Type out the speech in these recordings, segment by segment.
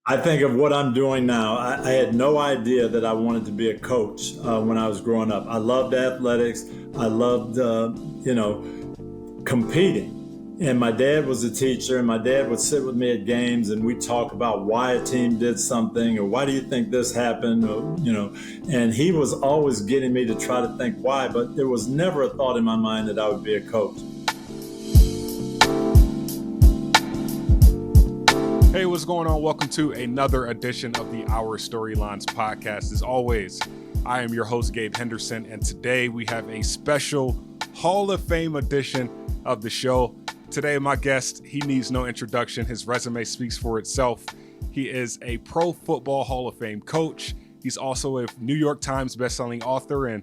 I think of what I'm doing now. I had no idea that I wanted to be a coach when I was growing up. I loved athletics. I loved, competing. And my dad was a teacher, and my dad would sit with me at games, and we'd talk about why a team did something, or why do you think this happened, and he was always getting me to try to think why, but there was never a thought in my mind that I would be a coach. Hey, what's going on? Welcome to another edition of the Our Storylines podcast. As always, I am your host, Gabe Henderson, and today we have a special Hall of Fame edition of the show. Today, my guest, he needs no introduction. His resume speaks for itself. He is a Pro Football Hall of Fame coach. He's also a New York Times bestselling author, and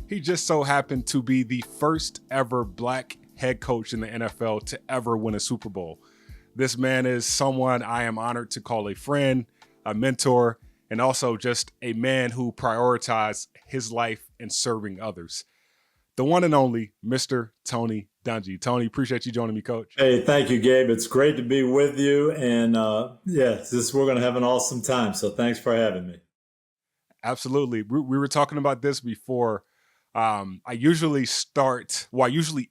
he just so happened to be the first ever Black head coach in the NFL to ever win a Super Bowl. This man is someone I am honored to call a friend, a mentor, and also just a man who prioritized his life in serving others. The one and only Mr. Tony Dungy. Tony, appreciate you joining me, Coach. Hey, thank you, Gabe. It's great to be with you. And we're going to have an awesome time. So thanks for having me. Absolutely. We were talking about this before. I usually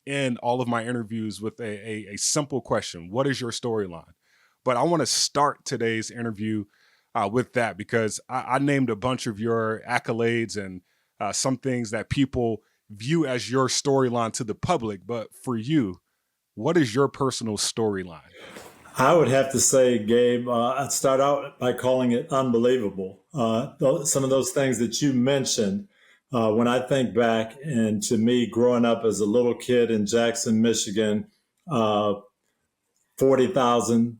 end all of my interviews with a simple question. What is your storyline? But I want to start today's interview with that because I named a bunch of your accolades and some things that people view as your storyline to the public. But for you, what is your personal storyline? I would have to say, Gabe, I'd start out by calling it unbelievable. Some of those things that you mentioned, when I think back, and to me, growing up as a little kid in Jackson, Michigan, 40,000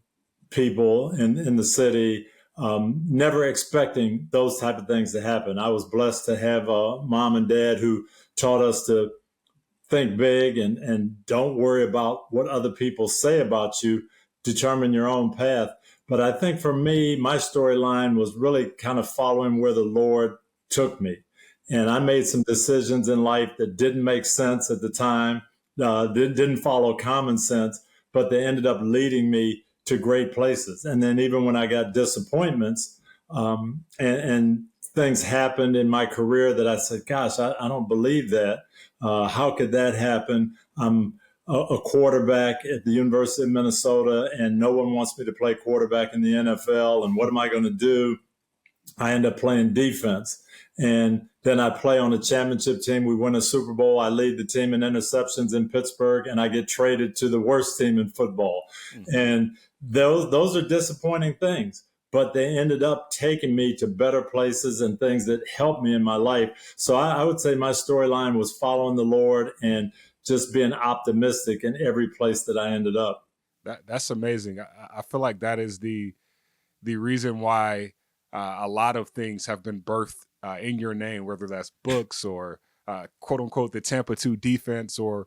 people in the city, never expecting those type of things to happen. I was blessed to have a mom and dad who taught us to think big and don't worry about what other people say about you, determine your own path. But I think for me, my storyline was really kind of following where the Lord took me. And I made some decisions in life that didn't make sense at the time, didn't follow common sense, but they ended up leading me to great places. And then even when I got disappointments and things happened in my career that I said, gosh, I don't believe that. How could that happen? I'm a quarterback at the University of Minnesota, and no one wants me to play quarterback in the NFL. And what am I going to do? I end up playing defense. And then I play on a championship team. We win a Super Bowl. I lead the team in interceptions in Pittsburgh, and I get traded to the worst team in football. Mm-hmm. And those are disappointing things, but they ended up taking me to better places and things that helped me in my life. So I would say my storyline was following the Lord and just being optimistic in every place that I ended up. That's amazing. I feel like that is the reason why a lot of things have been birthed in your name, whether that's books or quote unquote the Tampa 2 defense, or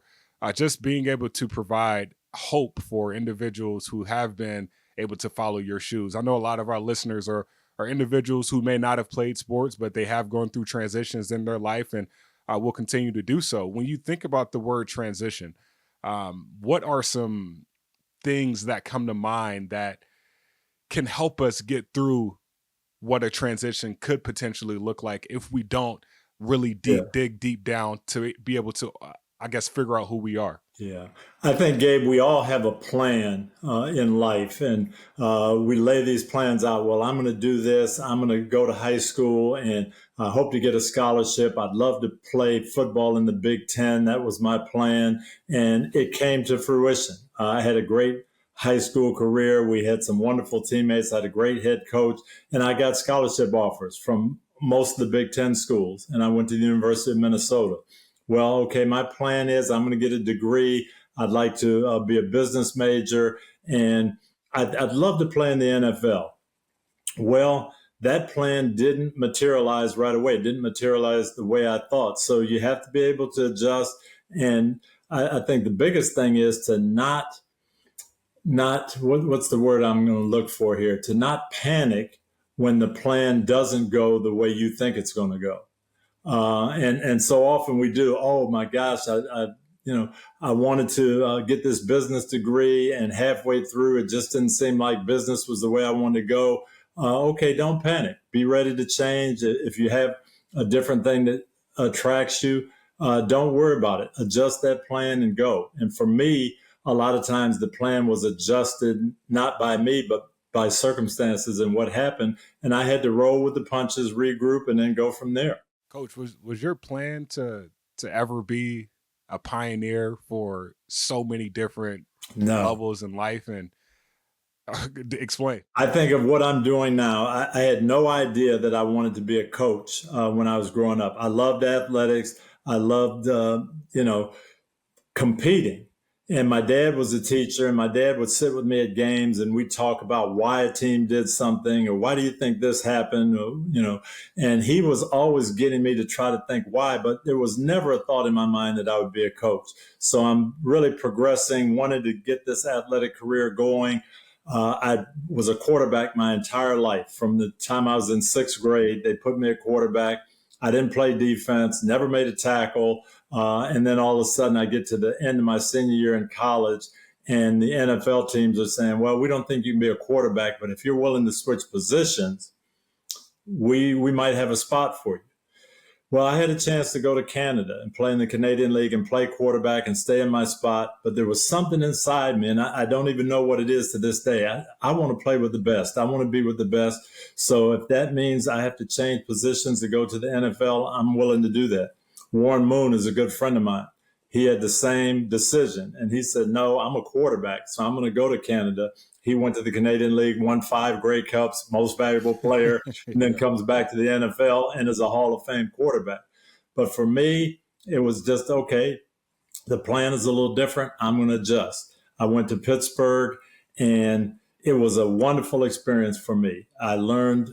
just being able to provide hope for individuals who have been able to follow your shoes. I know a lot of our listeners are individuals who may not have played sports, but they have gone through transitions in their life and will continue to do so. When you think about the word transition, what are some things that come to mind that can help us get through what a transition could potentially look like if we don't really dig deep down to be able to, figure out who we are? Yeah, I think, Gabe, we all have a plan in life, and we lay these plans out. Well, I'm going to do this. I'm going to go to high school and I hope to get a scholarship. I'd love to play football in the Big Ten. That was my plan, and it came to fruition. I had a great high school career. We had some wonderful teammates. I had a great head coach, and I got scholarship offers from most of the Big Ten schools, and I went to the University of Minnesota. Well, okay, my plan is I'm going to get a degree. I'd like to be a business major, and I'd love to play in the NFL. Well, that plan didn't materialize right away. It didn't materialize the way I thought. So you have to be able to adjust. And I think the biggest thing is to not what's the word I'm going to look for here? To not panic when the plan doesn't go the way you think it's going to go. And so often we do. Oh my gosh, I wanted to get this business degree, and halfway through, it just didn't seem like business was the way I wanted to go. okay, don't panic. Be ready to change. If you have a different thing that attracts you, don't worry about it. Adjust that plan and go. And for me, a lot of times the plan was adjusted not by me, but by circumstances and what happened. And I had to roll with the punches, regroup, and then go from there. Coach, was your plan to ever be a pioneer for so many different No. levels in life? And explain. I think of what I'm doing now. I had no idea that I wanted to be a coach when I was growing up. I loved athletics. I loved, competing. And my dad was a teacher, and my dad would sit with me at games, and we'd talk about why a team did something, or why do you think this happened, and he was always getting me to try to think why, but there was never a thought in my mind that I would be a coach. So I'm really progressing, wanted to get this athletic career going. I was a quarterback my entire life. From the time I was in sixth grade, they put me at quarterback. I didn't play defense, never made a tackle. And then all of a sudden, I get to the end of my senior year in college, and the NFL teams are saying, well, we don't think you can be a quarterback, but if you're willing to switch positions, we might have a spot for you. Well, I had a chance to go to Canada and play in the Canadian League and play quarterback and stay in my spot. But there was something inside me, and I don't even know what it is to this day. I want to play with the best. I want to be with the best. So if that means I have to change positions to go to the NFL, I'm willing to do that. Warren Moon is a good friend of mine. He had the same decision, and he said, no, I'm a quarterback, so I'm going to go to Canada. He went to the Canadian League, won 5 Grey Cups, most valuable player, and then Yeah. comes back to the NFL and is a Hall of Fame quarterback. But for me, it was just, okay, the plan is a little different. I'm going to adjust. I went to Pittsburgh, and it was a wonderful experience for me. I learned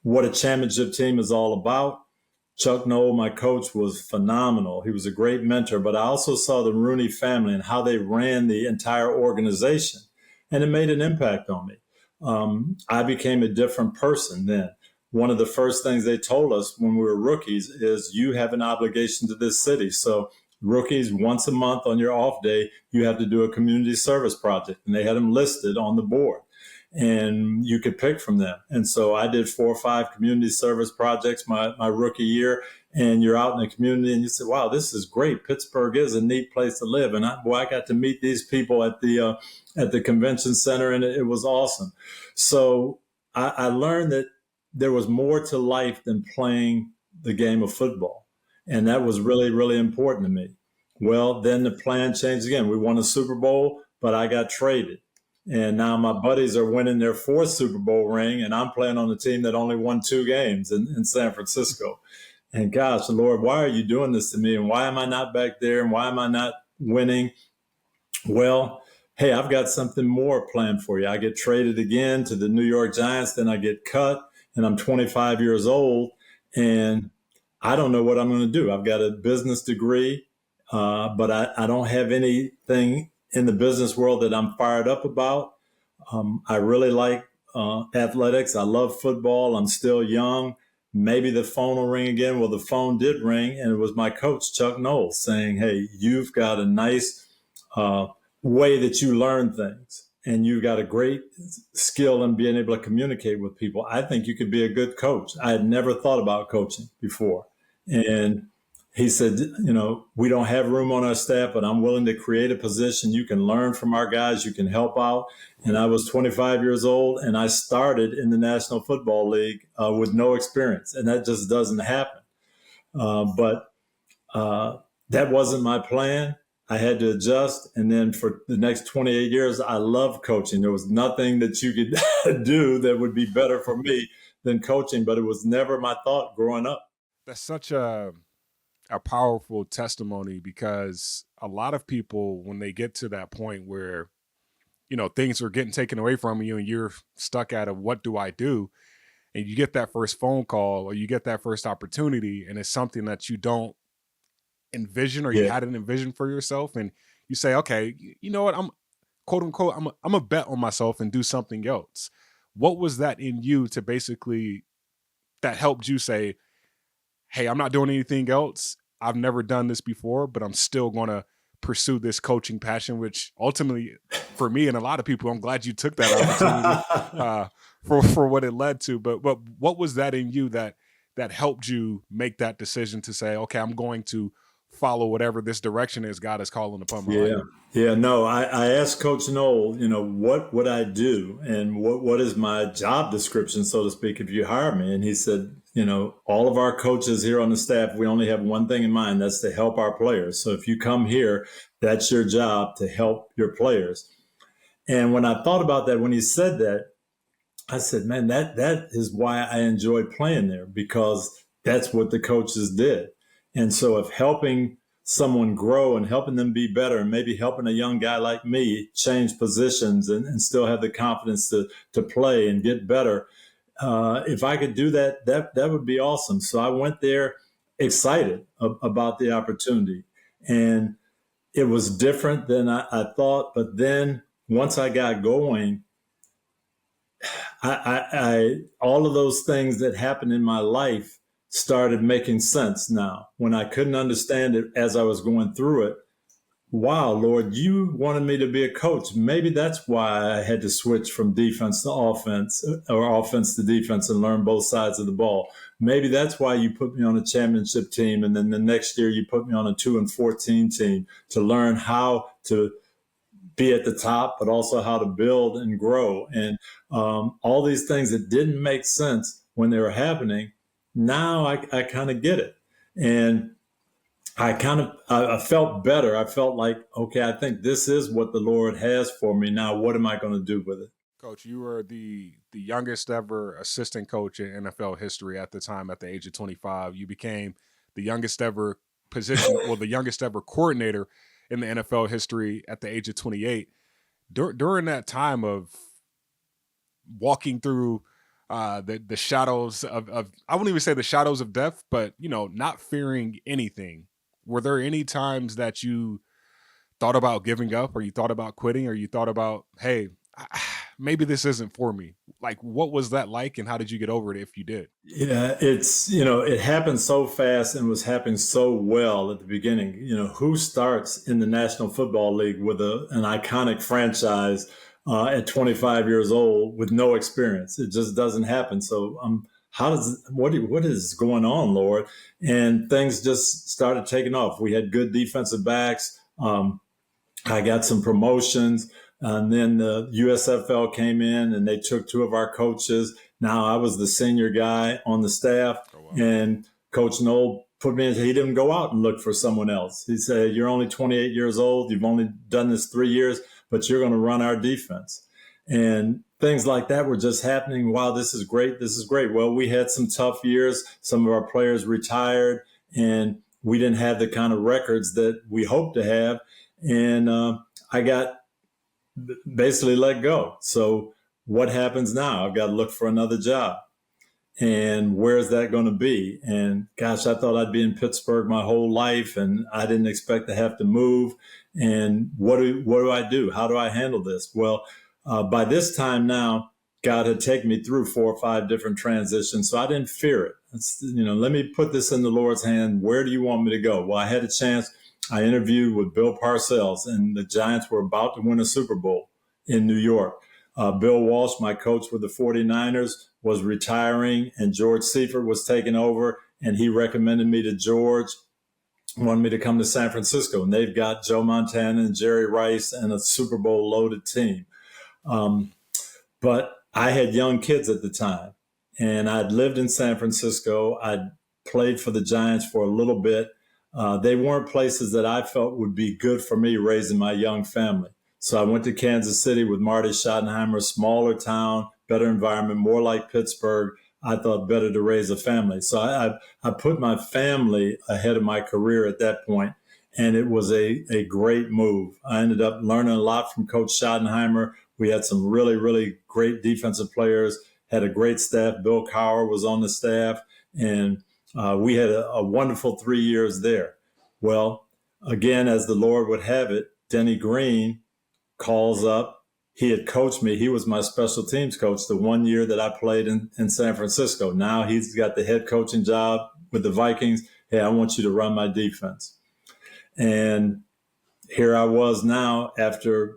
what a championship team is all about. Chuck Noll, my coach, was phenomenal. He was a great mentor, but I also saw the Rooney family and how they ran the entire organization, and it made an impact on me. I became a different person then. One of the first things they told us when we were rookies is you have an obligation to this city. So rookies, once a month on your off day, you have to do a community service project, and they had them listed on the board, and you could pick from them. And so I did 4 or 5 community service projects my rookie year. And you're out in the community and you say, wow, this is great. Pittsburgh is a neat place to live. And I got to meet these people at the convention center, and it was awesome. So I learned that there was more to life than playing the game of football. And that was really, really important to me. Well, then the plan changed again. We won a Super Bowl, but I got traded. And now my buddies are winning their 4th Super Bowl ring, and I'm playing on a team that only won 2 games in San Francisco. And gosh, Lord, why are you doing this to me? And why am I not back there? And why am I not winning? Well, hey, I've got something more planned for you. I get traded again to the New York Giants, then I get cut, and I'm 25 years old, and I don't know what I'm going to do. I've got a business degree, but I don't have anything in the business world that I'm fired up about. I really like athletics. I love football. I'm still young. Maybe the phone will ring again. Well, the phone did ring, and it was my coach, Chuck Noll, saying, hey, you've got a nice way that you learn things, and you've got a great skill in being able to communicate with people. I think you could be a good coach. I had never thought about coaching before. And he said, we don't have room on our staff, but I'm willing to create a position. You can learn from our guys. You can help out. And I was 25 years old, and I started in the National Football League with no experience. And that just doesn't happen. But that wasn't my plan. I had to adjust. And then for the next 28 years, I loved coaching. There was nothing that you could do that would be better for me than coaching, but it was never my thought growing up. That's such a powerful testimony, because a lot of people, when they get to that point where, things are getting taken away from you and you're stuck at a what do I do? And you get that first phone call or you get that first opportunity, and it's something that you don't envision or you Yeah. hadn't envisioned for yourself. And you say, okay, you know what? I'm quote unquote, I'm a bet on myself and do something else. What was that in you to basically that helped you say, hey, I'm not doing anything else. I've never done this before, but I'm still going to pursue this coaching passion, which ultimately for me and a lot of people, I'm glad you took that opportunity for what it led to. But what was that in you that helped you make that decision to say, okay, I'm going to follow whatever this direction is God is calling upon my life? Yeah. Yeah, no, I asked Coach Noel, what would I do and what is my job description, so to speak, if you hire me? And he said, all of our coaches here on the staff, we only have one thing in mind, that's to help our players. So if you come here, that's your job, to help your players. And when I thought about that, when he said that, I said, man, that is why I enjoyed playing there, because that's what the coaches did. And so if helping someone grow and helping them be better, and maybe helping a young guy like me change positions and still have the confidence to play and get better, if I could do that, that would be awesome. So I went there excited about the opportunity. And it was different than I thought. But then once I got going, all of those things that happened in my life started making sense now. When I couldn't understand it as I was going through it, wow, Lord, you wanted me to be a coach. Maybe that's why I had to switch from defense to offense, or offense to defense, and learn both sides of the ball. Maybe that's why you put me on a championship team, and then the next year you put me on a 2-14 team, to learn how to be at the top, but also how to build and grow. And all these things that didn't make sense when they were happening, now I kind of get it. And I felt better. I felt like, okay, I think this is what the Lord has for me. Now, what am I going to do with it? Coach, you were the youngest ever assistant coach in NFL history at the time. At the age of 25, you became the youngest ever the youngest ever coordinator in the NFL history at the age of 28. During that time of walking through the shadows of, I wouldn't even say the shadows of death, but not fearing anything, were there any times that you thought about giving up, or you thought about quitting, or you thought about, hey, maybe this isn't for me? Like, what was that like, and how did you get over it, if you did? Yeah, it happened so fast and was happening so well at the beginning. Who starts in the National Football League with an iconic franchise at 25 years old with no experience? It just doesn't happen. So, what is going on, Lord? And things just started taking off. We had good defensive backs. I got some promotions, and then the USFL came in and they took two of our coaches. Now I was the senior guy on the staff, Oh, wow. and Coach Noel put me in. He didn't go out and look for someone else. He said, "You're only 28 years old. You've only done this 3 years, but you're going to run our defense." And things like that were just happening. Wow, this is great. This is great. Well, we had some tough years. Some of our players retired, and we didn't have the kind of records that we hoped to have. And I got basically let go. So what happens now? I've got to look for another job. And where's that going to be? And gosh, I thought I'd be in Pittsburgh my whole life, and I didn't expect to have to move. And what do I do? How do I handle this? Well, by this time now, God had taken me through 4 or 5 different transitions, so I didn't fear it. Let me put this in the Lord's hand. Where do you want me to go? Well, I had a chance. I interviewed with Bill Parcells, and the Giants were about to win a Super Bowl in New York. Bill Walsh, my coach with the 49ers, was retiring, and George Seifert was taking over, and he recommended me to George, wanted me to come to San Francisco, and they've got Joe Montana and Jerry Rice and a Super Bowl loaded team. But I had young kids at the time, and I'd lived in San Francisco. I'd played for the Giants for a little bit. They weren't places that I felt would be good for me raising my young family. So I went to Kansas City with Marty Schottenheimer, smaller town, better environment, more like Pittsburgh. I thought better to raise a family. So I put my family ahead of my career at that point, and it was a great move. I ended up learning a lot from Coach Schottenheimer. We had some really, really great defensive players, had a great staff. Bill Cowher was on the staff, and we had a wonderful 3 years there. Well, again, as the Lord would have it, Denny Green calls up. He had coached me. He was my special teams coach the 1 year that I played in San Francisco. Now he's got the head coaching job with the Vikings. Hey, I want you to run my defense. And here I was now after,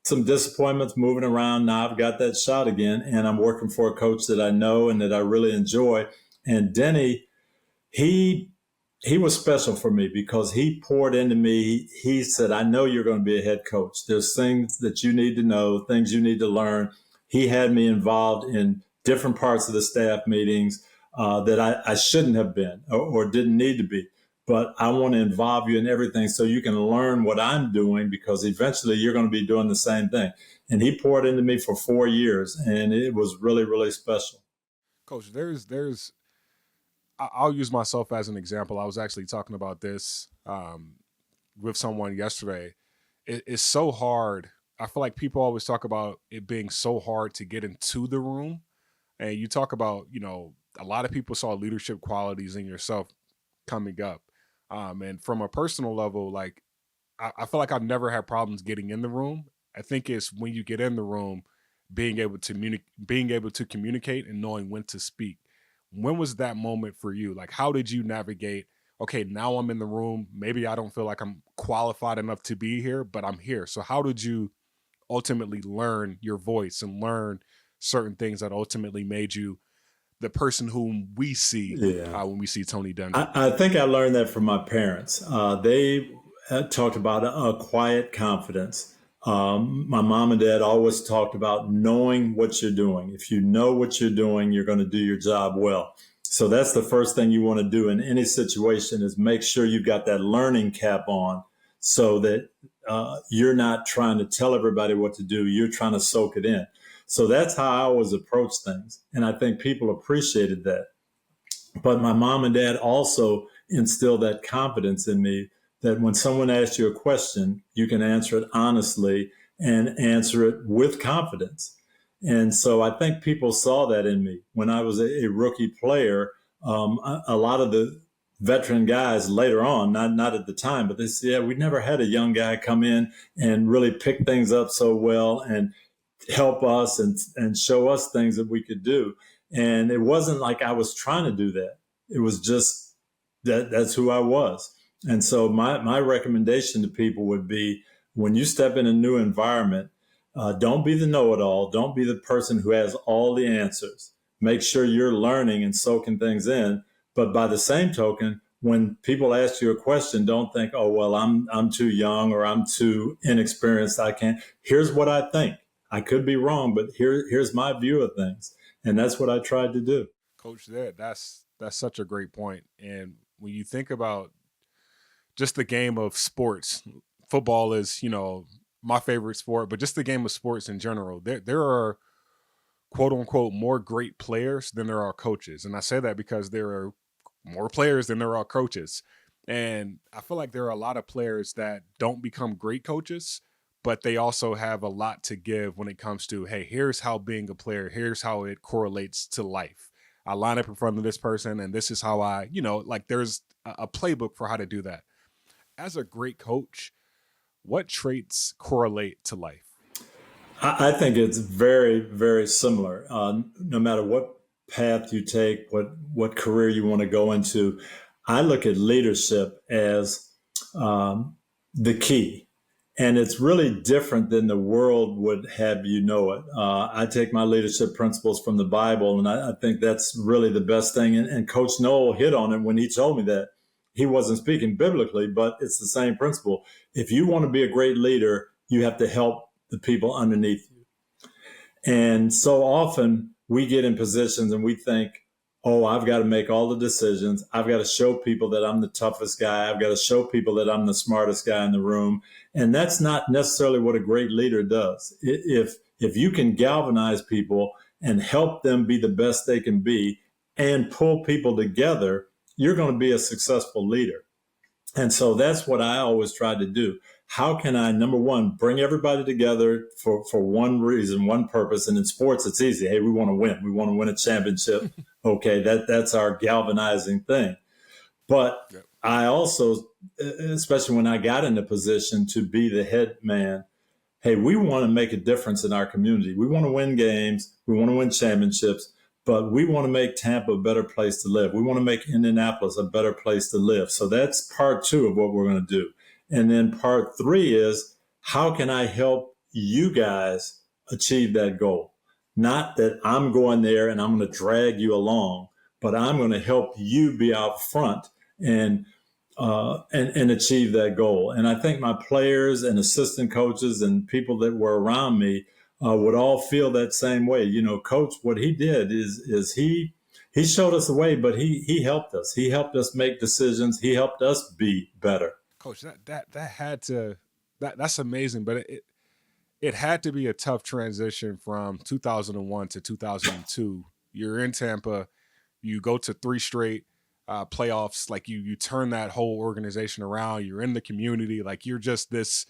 some disappointments moving around. Now I've got that shot again, and I'm working for a coach that I know and that I really enjoy. And Denny, he he was special for me because he poured into me. He said, I know you're going to be a head coach. There's things that you need to know, things you need to learn. He had me involved in different parts of the staff meetings that I shouldn't have been or didn't need to be. But I want to involve you in everything so you can learn what I'm doing, because eventually you're going to be doing the same thing. And he poured into me for 4 years, and it was really, really special. Coach, I'll use myself as an example. I was actually talking about this with someone yesterday. It's so hard. I feel like people always talk about it being so hard to get into the room. And you talk about, a lot of people saw leadership qualities in yourself coming up. And from a personal level, like I feel like I've never had problems getting in the room. I think it's when you get in the room, being able to communicate and knowing when to speak. When was that moment for you? Like, how did you navigate? Okay, now I'm in the room. Maybe I don't feel like I'm qualified enough to be here, but I'm here. So, how did you ultimately learn your voice and learn certain things that ultimately made you the person whom we see Yeah. when we see Tony Dungy? I think I learned that from my parents. They talked about a quiet confidence. My mom and dad always talked about knowing what you're doing. If you know what you're doing, you're going to do your job well. So that's the first thing you want to do in any situation, is make sure you've got that learning cap on, so that you're not trying to tell everybody what to do. You're trying to soak it in. So that's how I always approach things. And I think people appreciated that. But my mom and dad also instilled that confidence in me, that when someone asks you a question, you can answer it honestly and answer it with confidence. And so I think people saw that in me when I was a rookie player. A lot of the veteran guys later on, not at the time, but they said, yeah, we never had a young guy come in and really pick things up so well and help us and show us things that we could do. And it wasn't like I was trying to do that. It was just that's who I was. And so my recommendation to people would be, when you step in a new environment, don't be the know-it-all. Don't be the person who has all the answers. Make sure you're learning and soaking things in. But by the same token, when people ask you a question, don't think, oh, well, I'm too young or I'm too inexperienced. I can't. Here's what I think. I could be wrong, but here's my view of things. And that's what I tried to do. Coach, that's such a great point. And when you think about just the game of sports, football is, my favorite sport, but just the game of sports in general, there are quote unquote more great players than there are coaches. And I say that because there are more players than there are coaches. And I feel like there are a lot of players that don't become great coaches, but they also have a lot to give when it comes to, hey, here's how being a player, here's how it correlates to life. I line up in front of this person, and this is how like there's a playbook for how to do that. As a great coach, what traits correlate to life? I think it's very, very similar. No matter what path you take, what career you want to go into, I look at leadership as the key. And it's really different than the world would have you know it. I take my leadership principles from the Bible, and I think that's really the best thing. And Coach Noel hit on it when he told me that. He wasn't speaking biblically, but it's the same principle. If you want to be a great leader, you have to help the people underneath you. And so often we get in positions and we think, oh, I've got to make all the decisions. I've got to show people that I'm the toughest guy. I've got to show people that I'm the smartest guy in the room. And that's not necessarily what a great leader does. If you can galvanize people and help them be the best they can be and pull people together, you're going to be a successful leader. And so that's what I always try to do. How can I, number one, bring everybody together for one reason, one purpose? And in sports, it's easy. Hey, we want to win. We want to win a championship. Okay, that's our galvanizing thing. But Yep. I also, especially when I got in the position to be the head man, hey, we want to make a difference in our community. We want to win games. We want to win championships, but we want to make Tampa a better place to live. We want to make Indianapolis a better place to live. So that's part two of what we're going to do. And then part three is, how can I help you guys achieve that goal? Not that I'm going there and I'm going to drag you along, but I'm going to help you be out front and and achieve that goal. And I think my players and assistant coaches and people that were around me would all feel that same way. You know, Coach, what he did is he showed us the way, but he helped us. He helped us make decisions. He helped us be better. Coach, that had to that's amazing, but it had to be a tough transition from 2001 to 2002. You're in Tampa, you go to three straight playoffs, like you turn that whole organization around. You're in the community, like you're just this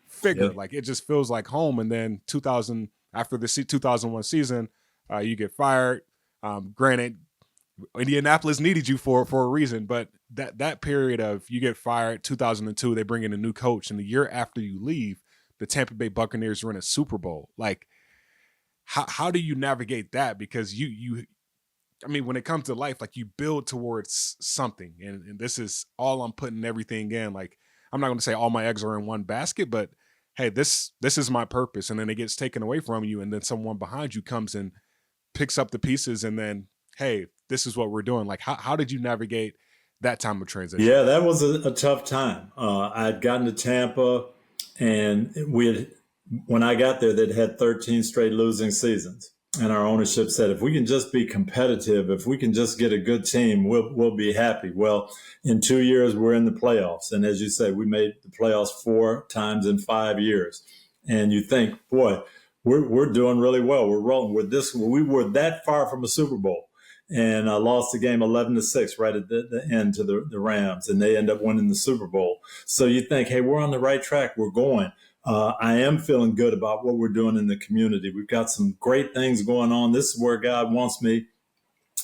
figure, Yep. like it just feels like home. And then 2000, after the 2001 season, you get fired. Granted, Indianapolis needed you for a reason, but that period of you get fired 2002, they bring in a new coach, and the year after you leave, the Tampa Bay Buccaneers are in a Super Bowl. Like, how do you navigate that? Because I mean, when it comes to life, like you build towards something, and this is all I'm putting everything in. Like, I'm not going to say all my eggs are in one basket, but hey, this is my purpose, and then it gets taken away from you, and then someone behind you comes and picks up the pieces, and then hey, this is what we're doing. Like, how did you navigate that time of transition? Yeah, that was a tough time. I'd gotten to Tampa, and when I got there, they'd had 13 straight losing seasons. And our ownership said, if we can just be competitive, if we can just get a good team, we'll be happy. Well, in 2 years, we're in the playoffs. And as you say, we made the playoffs 4 times in 5 years. And you think, boy, we're doing really well. We're rolling with this. We were that far from a Super Bowl, and lost the game 11-6 right at the end to the Rams, and they end up winning the Super Bowl. So you think, hey, we're on the right track. We're going. I am feeling good about what we're doing in the community. We've got some great things going on. This is where God wants me.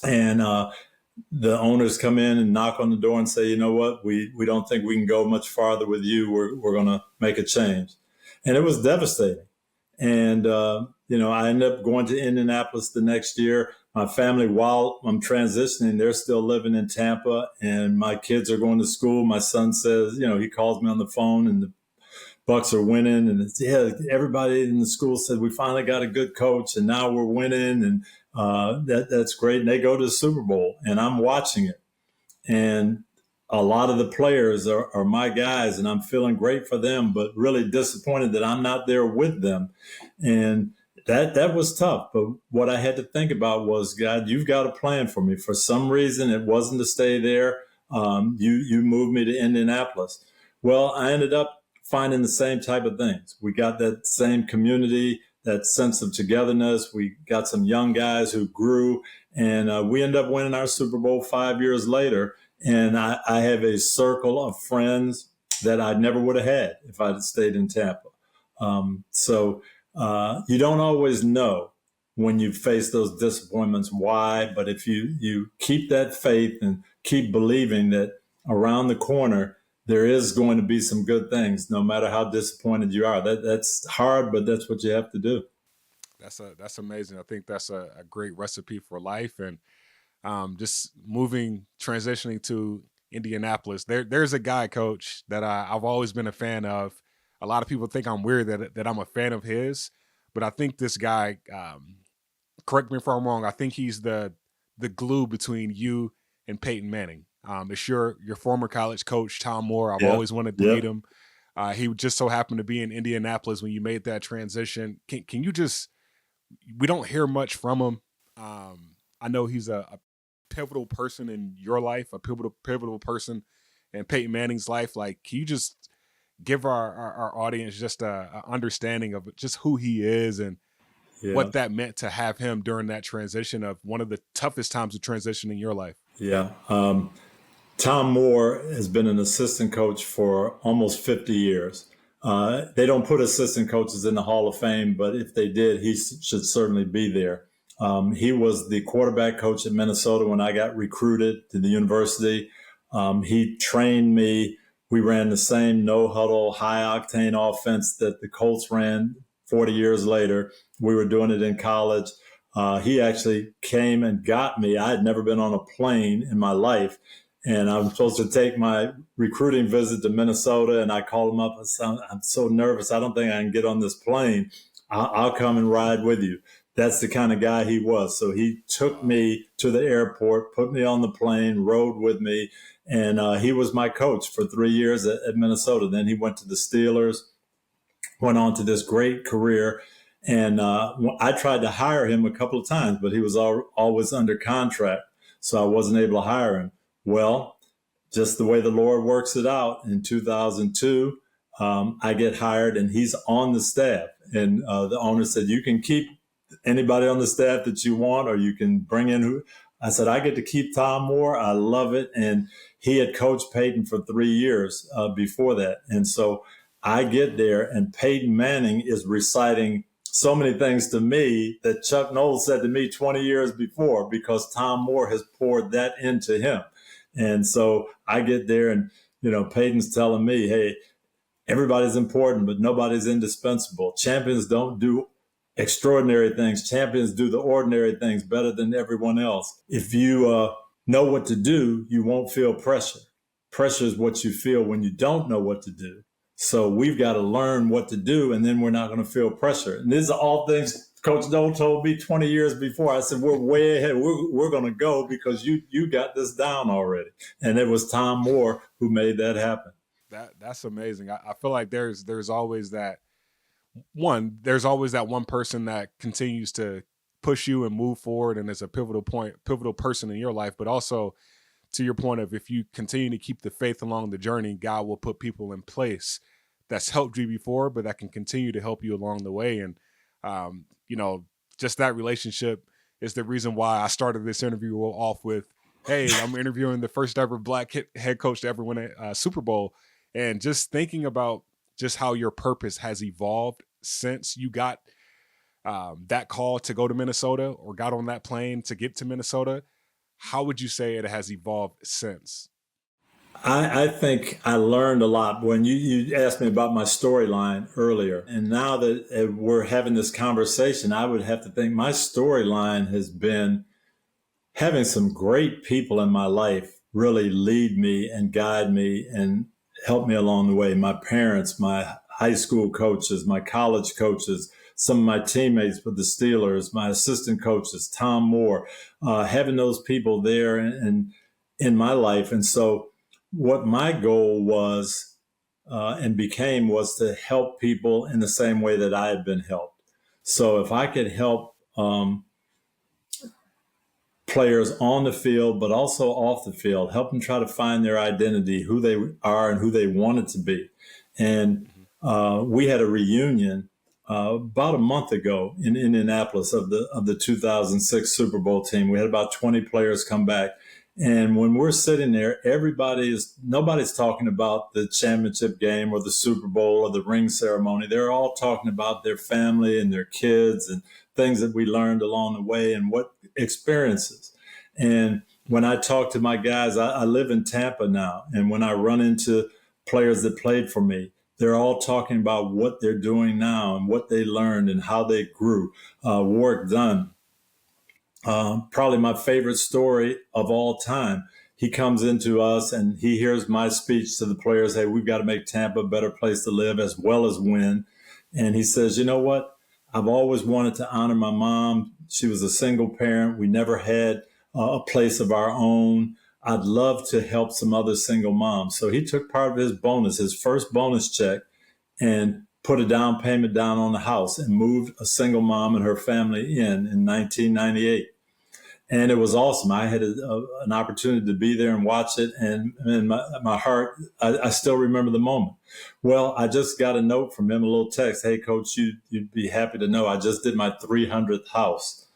And the owners come in and knock on the door and say, you know what, we don't think we can go much farther with you. We're going to make a change. And it was devastating. And, I ended up going to Indianapolis the next year. My family, while I'm transitioning, they're still living in Tampa, and my kids are going to school. My son says, he calls me on the phone, and the Bucks are winning. And everybody in the school said, we finally got a good coach, and now we're winning. And that's great. And they go to the Super Bowl, and I'm watching it. And a lot of the players are my guys, and I'm feeling great for them, but really disappointed that I'm not there with them. And that was tough. But what I had to think about was, God, you've got a plan for me. For some reason, it wasn't to stay there. You moved me to Indianapolis. Well, I ended up finding the same type of things. We got that same community, that sense of togetherness. We got some young guys who grew, and we ended up winning our Super Bowl 5 years later. And I have a circle of friends that I never would have had if I'd stayed in Tampa. So you don't always know when you face those disappointments why, but if you keep that faith and keep believing that around the corner there is going to be some good things, no matter how disappointed you are. That's hard, but that's what you have to do. That's amazing. I think that's a great recipe for life. And just transitioning to Indianapolis. There's a guy, Coach, that I've always been a fan of. A lot of people think I'm weird that I'm a fan of his, but I think this guy. Correct me if I'm wrong. I think he's the glue between you and Peyton Manning. It's your former college coach, Tom Moore. I've Yeah. always wanted to meet Yep. him. He just so happened to be in Indianapolis when you made that transition. Can you just? We don't hear much from him. I know he's a pivotal person in your life, a pivotal person in Peyton Manning's life. Like, can you just give our audience just a understanding of just who he is and Yeah. what that meant to have him during that transition of one of the toughest times of transition in your life? Yeah. Tom Moore has been an assistant coach for almost 50 years. They don't put assistant coaches in the Hall of Fame, but if they did, he should certainly be there. He was the quarterback coach at Minnesota when I got recruited to the university. He trained me. We ran the same no huddle, high octane offense that the Colts ran 40 years later. We were doing it in college. He actually came and got me. I had never been on a plane in my life. And I'm supposed to take my recruiting visit to Minnesota. And I called him up and said, I'm so nervous. I don't think I can get on this plane. I'll come and ride with you. That's the kind of guy he was. So he took Wow. me to the airport, put me on the plane, rode with me. And he was my coach for 3 years at Minnesota. Then he went to the Steelers, went on to this great career. And I tried to hire him a couple of times, but he was always under contract. So I wasn't able to hire him. Well, just the way the Lord works it out, in 2002, I get hired and he's on the staff. And the owner said, you can keep anybody on the staff that you want, or you can bring in who. I said, I get to keep Tom Moore. I love it. And he had coached Peyton for 3 years before that. And so I get there and Peyton Manning is reciting so many things to me that Chuck Knowles said to me 20 years before, because Tom Moore has poured that into him. And so I get there and, Peyton's telling me, hey, everybody's important, but nobody's indispensable. Champions don't do extraordinary things. Champions do the ordinary things better than everyone else. If you know what to do, you won't feel pressure. Pressure is what you feel when you don't know what to do. So we've got to learn what to do, and then we're not going to feel pressure. And these are all things Coach Dole told me 20 years before. I said, we're way ahead. We're going to go because you got this down already. And it was Tom Moore who made that happen. That's amazing. I feel like there's always there's always that one person that continues to push you and move forward and is a pivotal person in your life. But also, to your point of, if you continue to keep the faith along the journey, God will put people in place that's helped you before, but that can continue to help you along the way. And just that relationship is the reason why I started this interview off with, hey, I'm interviewing the first ever Black head coach to ever win a Super Bowl. And just thinking about just how your purpose has evolved since you got that call to go to Minnesota, or got on that plane to get to Minnesota. How would you say it has evolved since? I think I learned a lot. When you asked me about my storyline earlier, and now that we're having this conversation, I would have to think my storyline has been having some great people in my life really lead me and guide me and help me along the way. My parents, my high school coaches, my college coaches, some of my teammates with the Steelers, my assistant coaches, Tom Moore, having those people there and in my life. And so what my goal was and became was to help people in the same way that I had been helped. So if I could help players on the field, but also off the field, help them try to find their identity, who they are and who they wanted to be. And we had a reunion about a month ago in Indianapolis of the 2006 Super Bowl team. We had about 20 players come back. And when we're sitting there, nobody's talking about the championship game or the Super Bowl or the ring ceremony. They're all talking about their family and their kids and things that we learned along the way and what experiences. And when I talk to my guys, I live in Tampa now. And when I run into players that played for me, they're all talking about what they're doing now and what they learned and how they grew. Warwick Dunn, probably my favorite story of all time. He comes into us and he hears my speech to the players, hey, we've got to make Tampa a better place to live as well as win. And he says, you know what? I've always wanted to honor my mom. She was a single parent. We never had a place of our own. I'd love to help some other single moms. So he took part of his bonus, his first bonus check, and put a down payment down on the house and moved a single mom and her family in 1998. And it was awesome. I had an opportunity to be there and watch it. And in my heart, I still remember the moment. Well, I just got a note from him, a little text. Hey, coach, you'd be happy to know I just did my 300th house.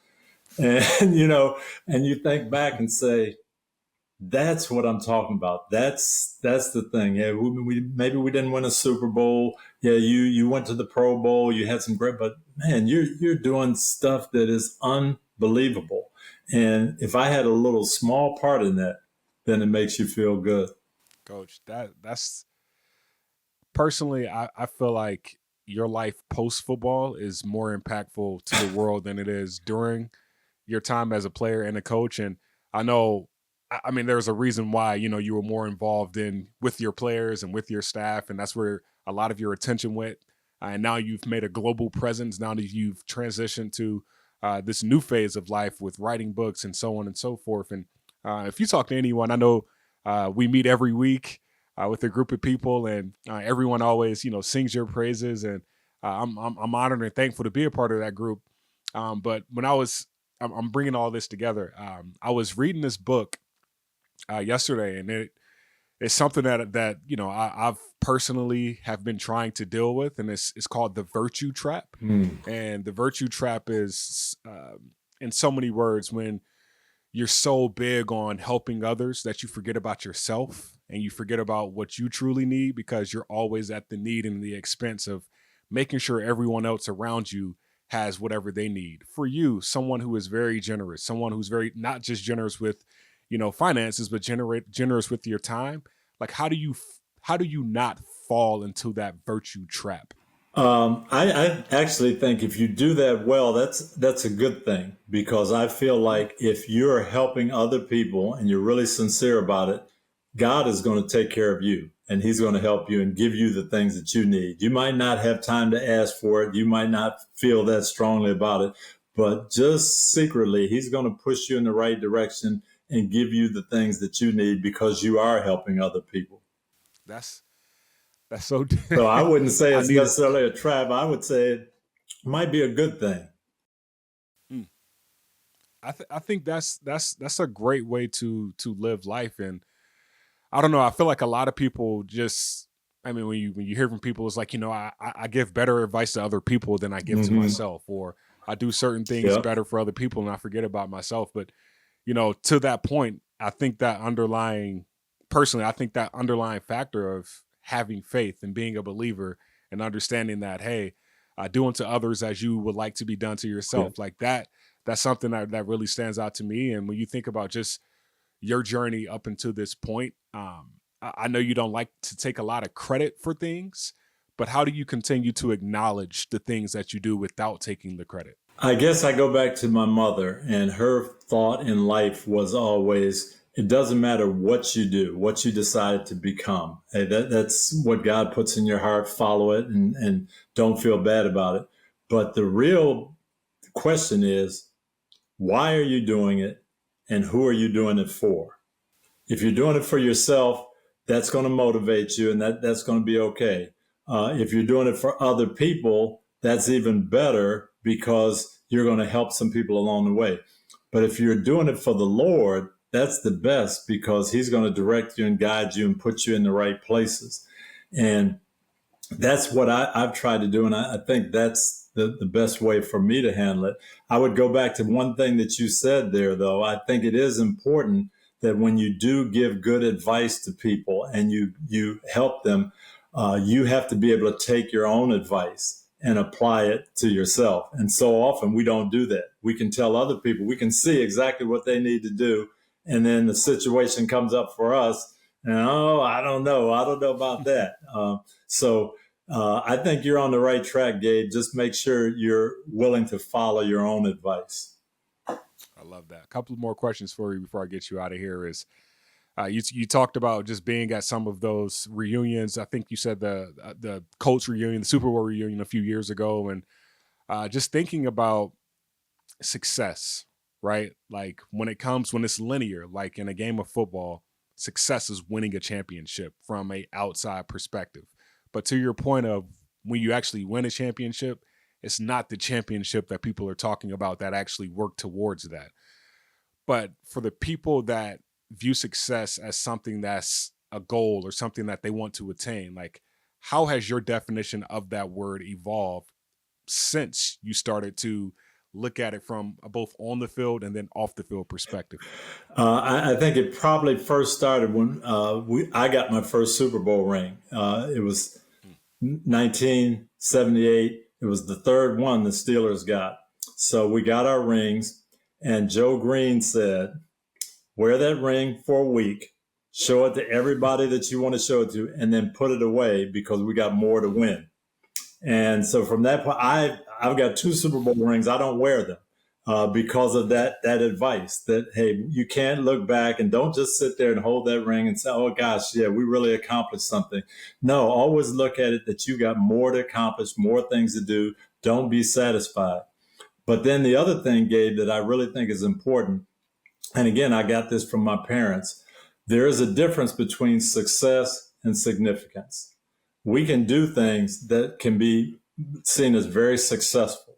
And, and you think back and say, that's what I'm talking about. That's the thing. Yeah, maybe we didn't win a Super Bowl. Yeah, you went to the Pro Bowl. You had some great, but man, you're doing stuff that is unbelievable. And if I had a little small part in that, then it makes you feel good. Coach, that's personally, I feel like your life post football is more impactful to the world than it is during your time as a player and a coach. And I know I mean, there's a reason why, you were more involved in with your players and with your staff, and that's where a lot of your attention went. And now you've made a global presence. Now that you've transitioned to this new phase of life with writing books and so on and so forth. And if you talk to anyone, I know we meet every week with a group of people, and everyone always, sings your praises. And I'm honored and thankful to be a part of that group. But when I'm bringing all this together. I was reading this book yesterday, and it's something that I've personally have been trying to deal with, and it's called the virtue trap. Mm. And the virtue trap is, in so many words, when you're so big on helping others that you forget about yourself and you forget about what you truly need, because you're always at the need and the expense of making sure everyone else around you has whatever they need. For you, someone who is very generous, someone who's very not just generous with, finances, but generous with your time. Like, how do you not fall into that virtue trap? I actually think if you do that well, that's a good thing, because I feel like if you're helping other people and you're really sincere about it, God is going to take care of you, and he's going to help you and give you the things that you need. You might not have time to ask for it. You might not feel that strongly about it, but just secretly, he's going to push you in the right direction and give you the things that you need because you are helping other people. That's that's so. So I wouldn't say I it's need it. necessarily a trap. I would say it might be a good thing. Mm. I think that's a great way to live life. And I don't know. I feel like a lot of people just. I mean, when you hear from people, it's like, I give better advice to other people than I give to Mm-hmm. myself, or I do certain things Yep. better for other people and I forget about myself. But to that point, I think that personally, I think that underlying factor of having faith and being a believer and understanding that, hey, do unto others as you would like to be done to Yeah. yourself, like that's something that really stands out to me. And when you think about just your journey up until this point, I know you don't like to take a lot of credit for things, but how do you continue to acknowledge the things that you do without taking the credit? I guess I go back to my mother, and her thought in life was always it doesn't matter what you do, what you decide to become. Hey, that's what God puts in your heart, follow it, and don't feel bad about it. But the real question is, why are you doing it, and who are you doing it for? If you're doing it for yourself, that's going to motivate you, and that's going to be okay. If you're doing it for other people, that's even better, because you're going to help some people along the way. But if you're doing it for the Lord, that's the best, because he's going to direct you and guide you and put you in the right places. And that's what I've tried to do. And I think that's the best way for me to handle it. I would go back to one thing that you said there, though. I think it is important that when you do give good advice to people and you help them, you have to be able to take your own advice and apply it to yourself. And so often we don't do that. We can tell other people, we can see exactly what they need to do. And then the situation comes up for us. And, oh, I don't know. I don't know about that. So I think you're on the right track, Gabe. Just make sure you're willing to follow your own advice. I love that. A couple more questions for you before I get you out of here. Is you talked about just being at some of those reunions. I think you said the Colts reunion, the Super Bowl reunion a few years ago, and just thinking about success, right? Like when it's linear, like in a game of football, success is winning a championship from a outside perspective. But to your point of when you actually win a championship, it's not the championship that people are talking about that actually work towards that. But for the people that view success as something that's a goal or something that they want to attain, like how has your definition of that word evolved since you started to look at it from both on the field and then off the field perspective? I think it probably first started when I got my first Super Bowl ring. It was 1978. It was the third one the Steelers got. So we got our rings, and Joe Green said, wear that ring for a week, show it to everybody that you want to show it to, and then put it away because we got more to win. And so from that point, I've got two Super Bowl rings. I don't wear them. because of that advice that, hey, you can't look back and don't just sit there and hold that ring and say, oh gosh, yeah, we really accomplished something. No, always look at it that you got more to accomplish, more things to do. Don't be satisfied. But then the other thing, Gabe, that I really think is important, and again, I got this from my parents, there is a difference between success and significance. We can do things that can be seen as very successful.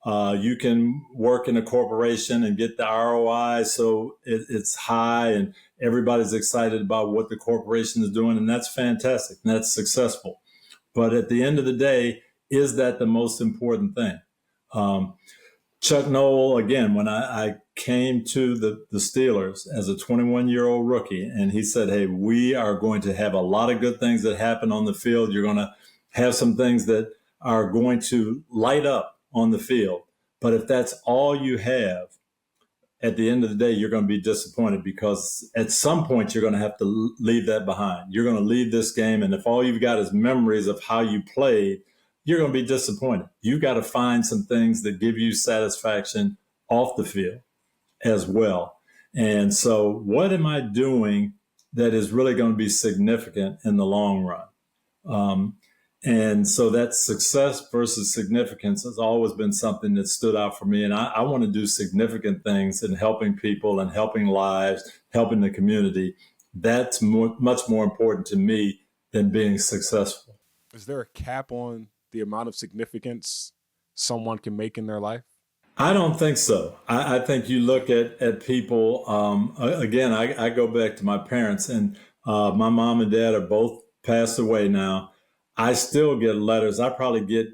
You can work in a corporation and get the ROI so it's high and everybody's excited about what the corporation is doing, and that's fantastic and that's successful. But at the end of the day, is that the most important thing? Um, Chuck Noll, again, when I came to the Steelers as a 21-year-old rookie, and he said, hey, we are going to have a lot of good things that happen on the field. You're going to have some things that are going to light up on the field. But if that's all you have, at the end of the day, you're going to be disappointed because at some point you're going to have to leave that behind. You're going to leave this game. And if all you've got is memories of how you played, you're going to be disappointed. You got to find some things that give you satisfaction off the field as well. And so, what am I doing that is really going to be significant in the long run? Um, and so that success versus significance has always been something that stood out for me. And I want to do significant things in helping people and helping lives, helping the community. That's much more important to me than being successful. Is there a cap on the amount of significance someone can make in their life? I don't think so. I think you look at people, again, I go back to my parents, and my mom and dad are both passed away now. I still get letters. I probably get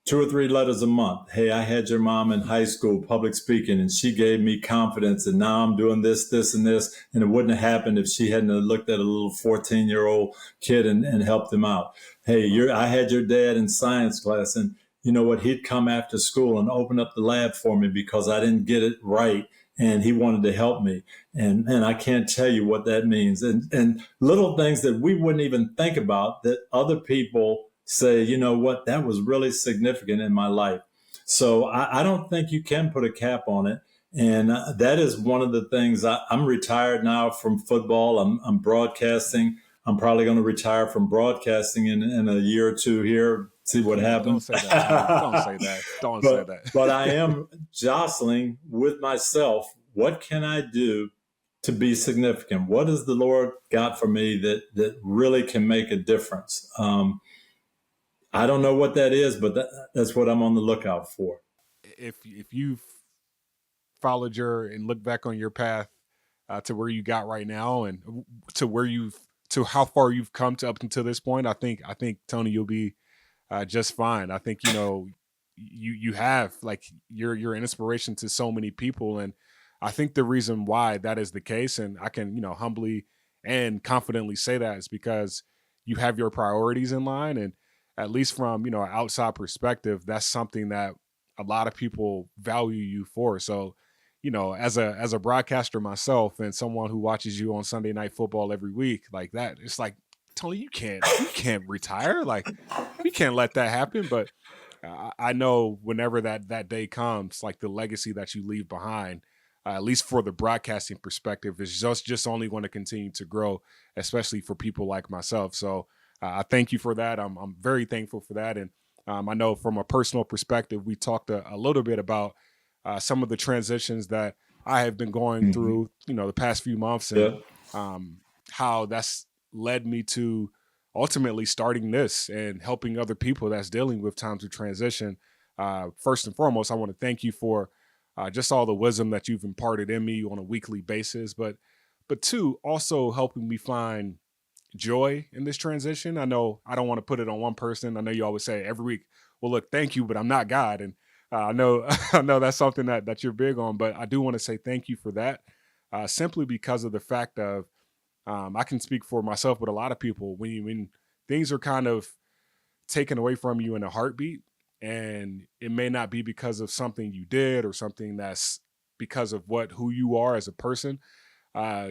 2 or 3 letters a month. Hey, I had your mom in high school public speaking, and she gave me confidence, and now I'm doing this, this, and this. And it wouldn't have happened if she hadn't looked at a little 14-year-old kid and helped him out. Hey, I had your dad in science class, and you know what? He'd come after school and open up the lab for me because I didn't get it right, and he wanted to help me. And I can't tell you what that means. And little things that we wouldn't even think about that other people say, you know what, that was really significant in my life. So I don't think you can put a cap on it. And that is one of the things. I'm retired now from football. I'm broadcasting. I'm probably going to retire from broadcasting in a year or two here, see what Don't happens. say that, Tony. Don't say that. Don't say but that. but I am jostling with myself. What can I do to be significant? What has the Lord got for me that really can make a difference? I don't know what that is, but that's what I'm on the lookout for. If you've followed your and looked back on your path to where you got right now and to where you've to how far you've come to up until this point, I think Tony, you'll be just fine. I think you have like you're an inspiration to so many people, and I think the reason why that is the case, and I can humbly and confidently say that, is because you have your priorities in line, and at least from an outside perspective, that's something that a lot of people value you for. So as a broadcaster myself and someone who watches you on Sunday Night Football every week, like that, it's like, Tony, you can't retire. Like, we can't let that happen. But I know whenever that day comes, like the legacy that you leave behind, at least for the broadcasting perspective, is just only going to continue to grow, especially for people like myself. So I thank you for that. I'm very thankful for that. And I know from a personal perspective, we talked a little bit about some of the transitions that I have been going Mm-hmm. through, the past few months, and Yeah. how that's led me to ultimately starting this and helping other people that's dealing with times of transition. First and foremost, I want to thank you for just all the wisdom that you've imparted in me on a weekly basis, but two, also helping me find joy in this transition. I know I don't want to put it on one person. I know you always say every week, well, look, thank you, but I'm not God. And I know I know that's something that you're big on, but I do want to say thank you for that, simply because of the fact of I can speak for myself, but a lot of people, when things are kind of taken away from you in a heartbeat, and it may not be because of something you did or something that's because of who you are as a person,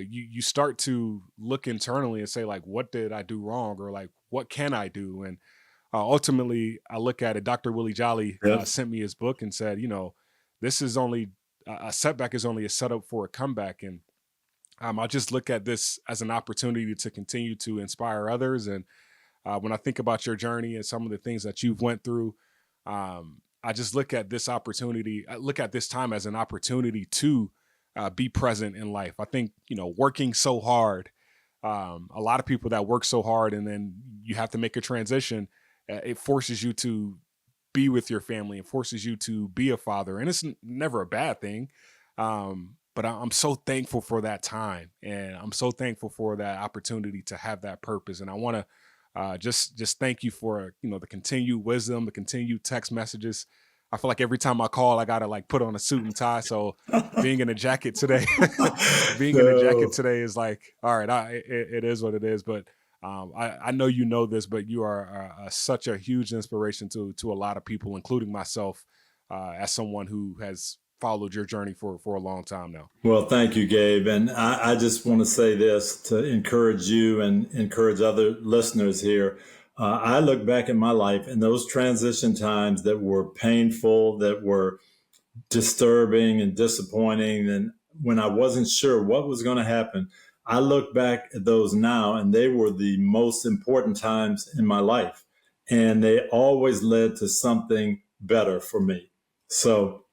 you start to look internally and say, like, what did I do wrong, or like, what can I do? And ultimately, I look at it. Dr. Willie Jolly Yes. sent me his book and said, this is only a setback is only a setup for a comeback. And I just look at this as an opportunity to continue to inspire others. And when I think about your journey and some of the things that you've went through, I just look at this opportunity. I look at this time as an opportunity to be present in life. I think, working so hard, a lot of people that work so hard and then you have to make a transition, it forces you to be with your family and forces you to be a father. And it's never a bad thing. But I'm so thankful for that time, and I'm so thankful for that opportunity to have that purpose. And I want to just thank you for the continued wisdom, the continued text messages. I feel like every time I call, I gotta like put on a suit and tie. So being in a jacket today, being in a jacket No. today is like, all right, it is what it is. But I know you know this, but you are such a huge inspiration to a lot of people, including myself, as someone who has followed your journey for a long time now. Well, thank you, Gabe. And I just want to say this to encourage you and encourage other listeners here. I look back at my life and those transition times that were painful, that were disturbing and disappointing, and when I wasn't sure what was going to happen, I look back at those now, and they were the most important times in my life. And they always led to something better for me. So,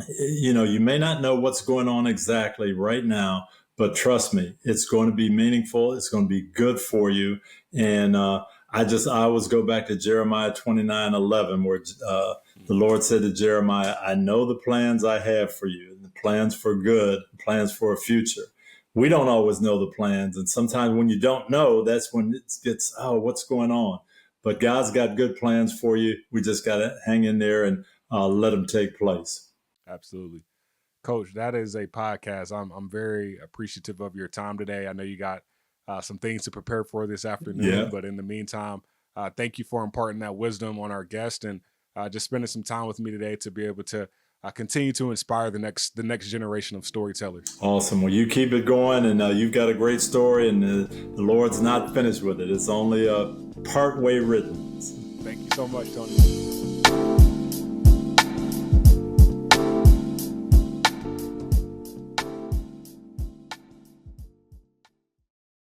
you may not know what's going on exactly right now, but trust me, it's going to be meaningful. It's going to be good for you. And I always go back to Jeremiah 29:11, where the Lord said to Jeremiah, I know the plans I have for you, the plans for good, plans for a future. We don't always know the plans. And sometimes when you don't know, that's when it gets, oh, what's going on? But God's got good plans for you. We just got to hang in there and let them take place. Absolutely. Coach, that is a podcast. I'm very appreciative of your time today. I know you got some things to prepare for this afternoon, Yeah. but in the meantime, thank you for imparting that wisdom on our guest and just spending some time with me today to be able to continue to inspire the next generation of storytellers. Awesome. Well, you keep it going, and you've got a great story, and the Lord's not finished with it. It's only part way written. Thank you so much, Tony.